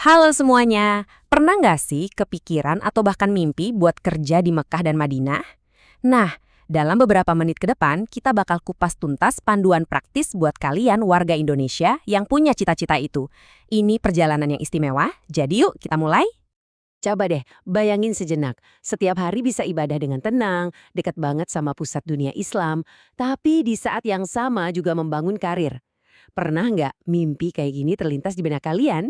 Halo semuanya, pernah nggak sih kepikiran atau bahkan mimpi buat kerja di Mekah dan Madinah? Nah, dalam beberapa menit ke depan, kita bakal kupas tuntas panduan praktis buat kalian warga Indonesia yang punya cita-cita itu. Ini perjalanan yang istimewa, jadi yuk kita mulai. Coba deh, bayangin sejenak. Setiap hari bisa ibadah dengan tenang, dekat banget sama pusat dunia Islam, tapi di saat yang sama juga membangun karir. Pernah nggak mimpi kayak gini terlintas di benak kalian?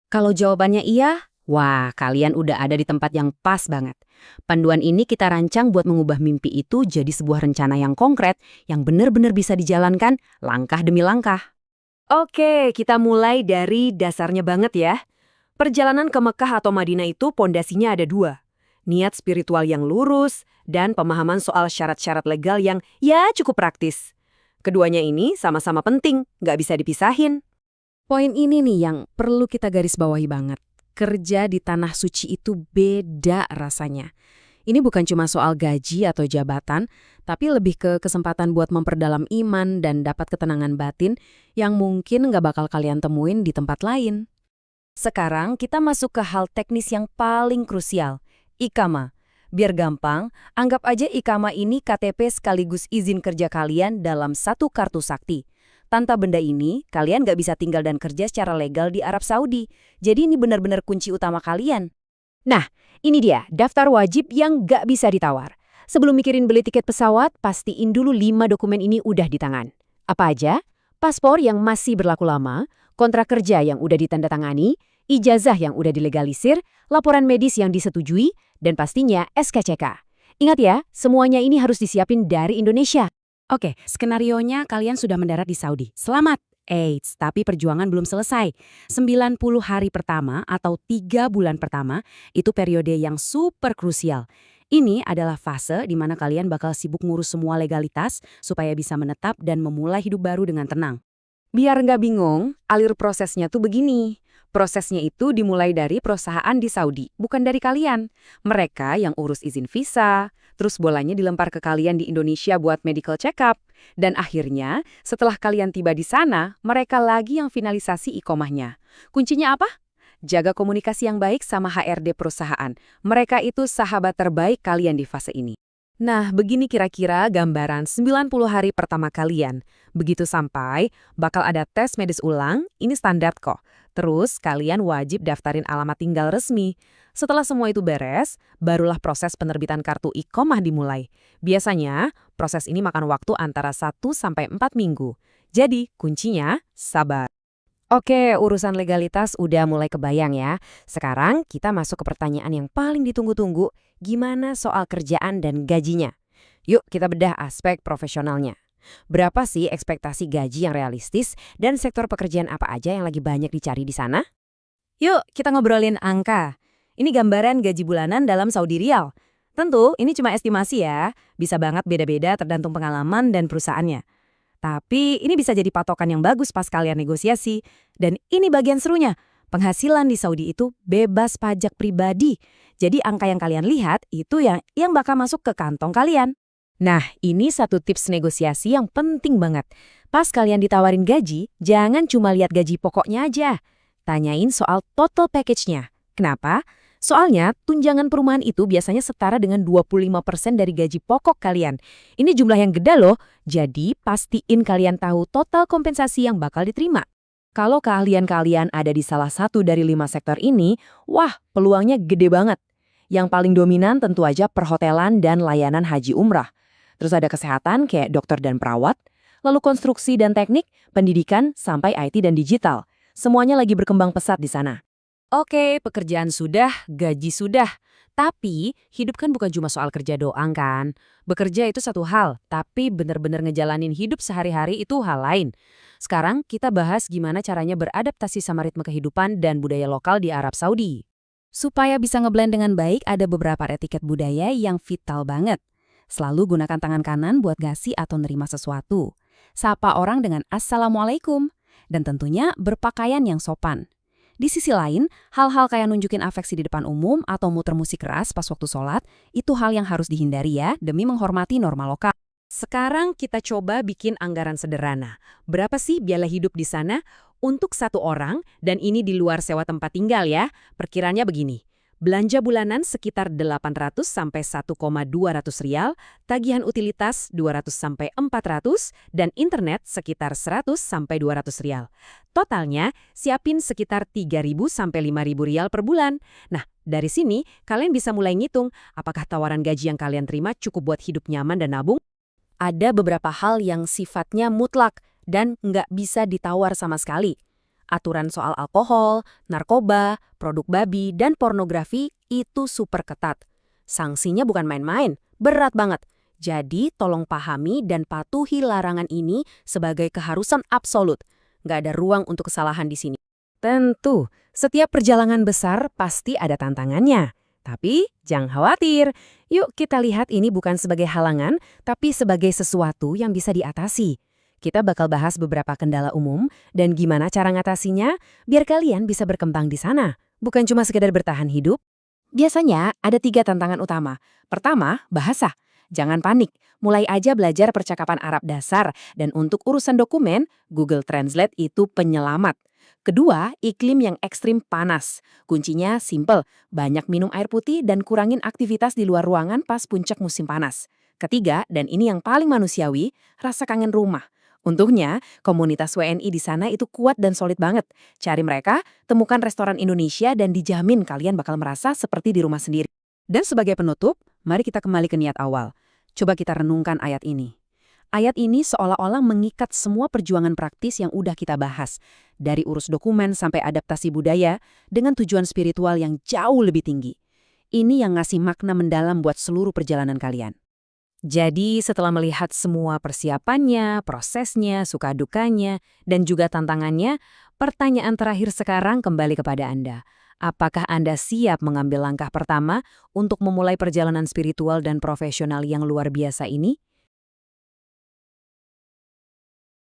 Kalau jawabannya iya, wah kalian udah ada di tempat yang pas banget. Panduan ini kita rancang buat mengubah mimpi itu jadi sebuah rencana yang konkret, yang benar-benar bisa dijalankan langkah demi langkah. Oke, kita mulai dari dasarnya banget ya. Perjalanan ke Mekah atau Madinah itu pondasinya ada dua. Niat spiritual yang lurus dan pemahaman soal syarat-syarat legal yang ya cukup praktis. Keduanya ini sama-sama penting, nggak bisa dipisahin. Poin ini nih yang perlu kita garis bawahi banget. Kerja di tanah suci itu beda rasanya. Ini bukan cuma soal gaji atau jabatan, tapi lebih ke kesempatan buat memperdalam iman dan dapat ketenangan batin yang mungkin nggak bakal kalian temuin di tempat lain. Sekarang kita masuk ke hal teknis yang paling krusial, Iqamah. Biar gampang, anggap aja Iqamah ini KTP sekaligus izin kerja kalian dalam satu kartu sakti. Tanpa benda ini, kalian nggak bisa tinggal dan kerja secara legal di Arab Saudi. Jadi ini benar-benar kunci utama kalian. Nah, ini dia daftar wajib yang nggak bisa ditawar. Sebelum mikirin beli tiket pesawat, pastiin dulu 5 dokumen ini udah di tangan. Apa aja? Paspor yang masih berlaku lama, kontrak kerja yang udah ditandatangani, ijazah yang udah dilegalisir, laporan medis yang disetujui, dan pastinya SKCK. Ingat ya, semuanya ini harus disiapin dari Indonesia. Oke, skenarionya kalian sudah mendarat di Saudi. Selamat! Eits, tapi perjuangan belum selesai. 90 hari pertama atau 3 bulan pertama itu periode yang super krusial. Ini adalah fase di mana kalian bakal sibuk ngurus semua legalitas supaya bisa menetap dan memulai hidup baru dengan tenang. Biar nggak bingung, alur prosesnya tuh begini. Prosesnya itu dimulai dari perusahaan di Saudi, bukan dari kalian. Mereka yang urus izin visa, terus bolanya dilempar ke kalian di Indonesia buat medical check-up. Dan akhirnya, setelah kalian tiba di sana, mereka lagi yang finalisasi iqomahnya. Kuncinya apa? Jaga komunikasi yang baik sama HRD perusahaan. Mereka itu sahabat terbaik kalian di fase ini. Nah, begini kira-kira gambaran 90 hari pertama kalian. Begitu sampai, bakal ada tes medis ulang, ini standar kok. Terus, kalian wajib daftarin alamat tinggal resmi. Setelah semua itu beres, barulah proses penerbitan kartu iqomah dimulai. Biasanya, proses ini makan waktu antara 1 sampai 4 minggu. Jadi, kuncinya sabar. Oke, urusan legalitas udah mulai kebayang ya. Sekarang kita masuk ke pertanyaan yang paling ditunggu-tunggu, gimana soal kerjaan dan gajinya? Yuk kita bedah aspek profesionalnya. Berapa sih ekspektasi gaji yang realistis dan sektor pekerjaan apa aja yang lagi banyak dicari di sana? Yuk kita ngobrolin angka. Ini gambaran gaji bulanan dalam Saudi Riyal. Tentu ini cuma estimasi ya, bisa banget beda-beda tergantung pengalaman dan perusahaannya. Tapi ini bisa jadi patokan yang bagus pas kalian negosiasi. Dan ini bagian serunya, penghasilan di Saudi itu bebas pajak pribadi. Jadi angka yang kalian lihat itu yang bakal masuk ke kantong kalian. Nah, ini satu tips negosiasi yang penting banget. Pas kalian ditawarin gaji, jangan cuma lihat gaji pokoknya aja. Tanyain soal total package-nya. Kenapa? Soalnya, tunjangan perumahan itu biasanya setara dengan 25% dari gaji pokok kalian. Ini jumlah yang gede loh, jadi pastiin kalian tahu total kompensasi yang bakal diterima. Kalau keahlian-kalian ada di salah satu dari 5 sektor ini, wah, peluangnya gede banget. Yang paling dominan tentu aja perhotelan dan layanan haji umrah. Terus ada kesehatan kayak dokter dan perawat, lalu konstruksi dan teknik, pendidikan, sampai IT dan digital. Semuanya lagi berkembang pesat di sana. Oke, pekerjaan sudah, gaji sudah. Tapi, hidup kan bukan cuma soal kerja doang kan? Bekerja itu satu hal, tapi benar-benar ngejalanin hidup sehari-hari itu hal lain. Sekarang, kita bahas gimana caranya beradaptasi sama ritme kehidupan dan budaya lokal di Arab Saudi. Supaya bisa ngeblend dengan baik, ada beberapa etiket budaya yang vital banget. Selalu gunakan tangan kanan buat ngasih atau nerima sesuatu. Sapa orang dengan Assalamualaikum. Dan tentunya berpakaian yang sopan. Di sisi lain, hal-hal kayak nunjukin afeksi di depan umum atau muter musik keras pas waktu sholat, itu hal yang harus dihindari ya demi menghormati norma lokal. Sekarang kita coba bikin anggaran sederhana. Berapa sih biaya hidup di sana? Untuk satu orang, dan ini di luar sewa tempat tinggal ya. Perkiranya begini. Belanja bulanan sekitar 800 sampai 1,200 rial, tagihan utilitas 200 sampai 400, dan internet sekitar 100 sampai 200 rial. Totalnya, siapin sekitar 3.000 sampai 5.000 rial per bulan. Nah, dari sini kalian bisa mulai ngitung apakah tawaran gaji yang kalian terima cukup buat hidup nyaman dan nabung. Ada beberapa hal yang sifatnya mutlak dan nggak bisa ditawar sama sekali. Aturan soal alkohol, narkoba, produk babi, dan pornografi itu super ketat. Sanksinya bukan main-main, berat banget. Jadi tolong pahami dan patuhi larangan ini sebagai keharusan absolut. Nggak ada ruang untuk kesalahan di sini. Tentu, setiap perjalanan besar pasti ada tantangannya. Tapi jangan khawatir, yuk kita lihat ini bukan sebagai halangan, tapi sebagai sesuatu yang bisa diatasi. Kita bakal bahas beberapa kendala umum dan gimana cara ngatasinya biar kalian bisa berkembang di sana, bukan cuma sekedar bertahan hidup. Biasanya ada 3 tantangan utama. Pertama, bahasa. Jangan panik, mulai aja belajar percakapan Arab dasar dan untuk urusan dokumen, Google Translate itu penyelamat. Kedua, iklim yang ekstrim panas. Kuncinya simple, banyak minum air putih dan kurangin aktivitas di luar ruangan pas puncak musim panas. Ketiga, dan ini yang paling manusiawi, rasa kangen rumah. Untungnya, komunitas WNI di sana itu kuat dan solid banget. Cari mereka, temukan restoran Indonesia dan dijamin kalian bakal merasa seperti di rumah sendiri. Dan sebagai penutup, mari kita kembali ke niat awal. Coba kita renungkan ayat ini. Ayat ini seolah-olah mengikat semua perjuangan praktis yang udah kita bahas. Dari urus dokumen sampai adaptasi budaya, dengan tujuan spiritual yang jauh lebih tinggi. Ini yang ngasih makna mendalam buat seluruh perjalanan kalian. Jadi setelah melihat semua persiapannya, prosesnya, suka dukanya, dan juga tantangannya, pertanyaan terakhir sekarang kembali kepada Anda. Apakah Anda siap mengambil langkah pertama untuk memulai perjalanan spiritual dan profesional yang luar biasa ini?